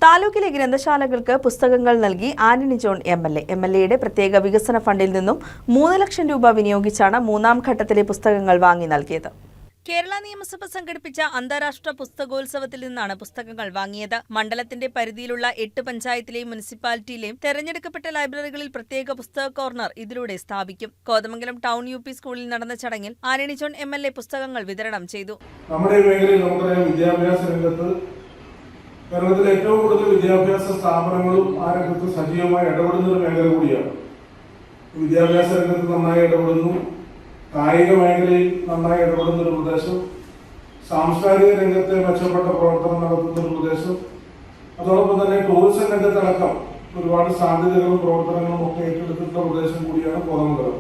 താലൂക്കിലെ ഗ്രന്ഥശാലകൾക്ക് പുസ്തകങ്ങൾ നൽകി ആന്റണി ജോൺ എം.എൽ.എയുടെ പ്രത്യേക വികസന ഫണ്ടിൽ നിന്നും 3 ലക്ഷം രൂപ വിനിയോഗിച്ചാണ് മൂന്നാം ഘട്ടത്തിലെ പുസ്തകങ്ങൾ വാങ്ങി നൽകിയത്. കേരള നിയമസഭ സംഘടിപ്പിച്ച അന്താരാഷ്ട്ര പുസ്തകോത്സവത്തിൽ നിന്നാണ് പുസ്തകങ്ങൾ വാങ്ങിയത്. മണ്ഡലത്തിന്റെ പരിധിയിലുള്ള 8 പഞ്ചായത്തിലെയും മുനിസിപ്പാലിറ്റിയിലെയും തെരഞ്ഞെടുക്കപ്പെട്ട ലൈബ്രറികളിൽ പ്രത്യേക പുസ്തക കോർണർ ഇതിലൂടെ സ്ഥാപിക്കും. കോതമംഗലം ടൗൺ UP സ്കൂളിൽ നടന്ന ചടങ്ങിൽ ആന്റണി ജോൺ എം.എൽ.എ പുസ്തകങ്ങൾ വിതരണം ചെയ്തു. കേരളത്തിലെ ഏറ്റവും കൂടുതൽ വിദ്യാഭ്യാസ സ്ഥാപനങ്ങളും ആ രംഗത്ത് സജീവമായി ഇടപെടുന്ന ഒരു മേഖല കൂടിയാണ്. വിദ്യാഭ്യാസ രംഗത്ത് നന്നായി ഇടപെടുന്നു, കായിക മേഖലയിൽ നന്നായി ഇടപെടുന്ന ഒരു പ്രദേശം, സാംസ്കാരിക രംഗത്തെ മെച്ചപ്പെട്ട പ്രവർത്തനം നടത്തുന്ന ഒരു പ്രദേശം, അതോടൊപ്പം തന്നെ ടൂറിസം രംഗത്തടക്കം ഒരുപാട് സാധ്യതകളും പ്രവർത്തനങ്ങളും ഒക്കെ ഏറ്റെടുത്തിട്ടുള്ള പ്രദേശം കൂടിയാണ് കോതമംഗലം.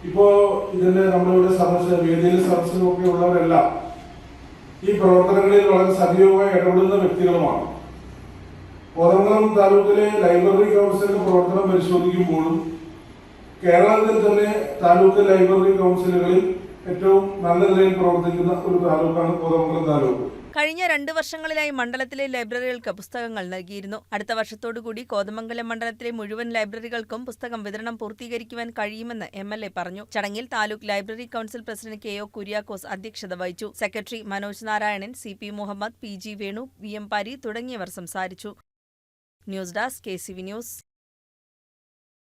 ഇപ്പോ ഇതിന്റെ നമ്മളിവിടെ വേദിയിൽ സദസ്സിലൊക്കെ ഉള്ളവരെല്ലാം ഈ പ്രവർത്തനങ്ങളിൽ വളരെ സജീവമായി ഇടപെടുന്ന വ്യക്തികളുമാണ്. കോതമംഗലം താലൂക്കിലെ ലൈബ്രറി കൗൺസിലിന്റെ പ്രവർത്തനം പരിശോധിക്കുമ്പോഴും കേരളത്തിൽ തന്നെ താലൂക്ക് ലൈബ്രറി കൗൺസിലുകളിൽ ഏറ്റവും നല്ല നിലയിൽ പ്രവർത്തിക്കുന്ന ഒരു താലൂക്കാണ് കോതമംഗലം താലൂക്ക്. കഴിഞ്ഞ 2 വർഷങ്ങളിലായി മണ്ഡലത്തിലെ ലൈബ്രറികൾക്ക് പുസ്തകങ്ങൾ നൽകിയിരുന്നു. അടുത്ത വർഷത്തോടുകൂടി കോതമംഗലം മണ്ഡലത്തിലെ മുഴുവൻ ലൈബ്രറികൾക്കും പുസ്തകം വിതരണം പൂർത്തീകരിക്കുവാൻ കഴിയുമെന്ന് എം.എൽ.എ പറഞ്ഞു. ചടങ്ങിൽ taluk library council president K O. Kuriakose അധ്യക്ഷത വഹിച്ചു. Secretary Manoj Narayanan, CP Muhammad, PG Venu, VM Pari തുടങ്ങിയവർ സംസാരിച്ചു. News desk KCV news.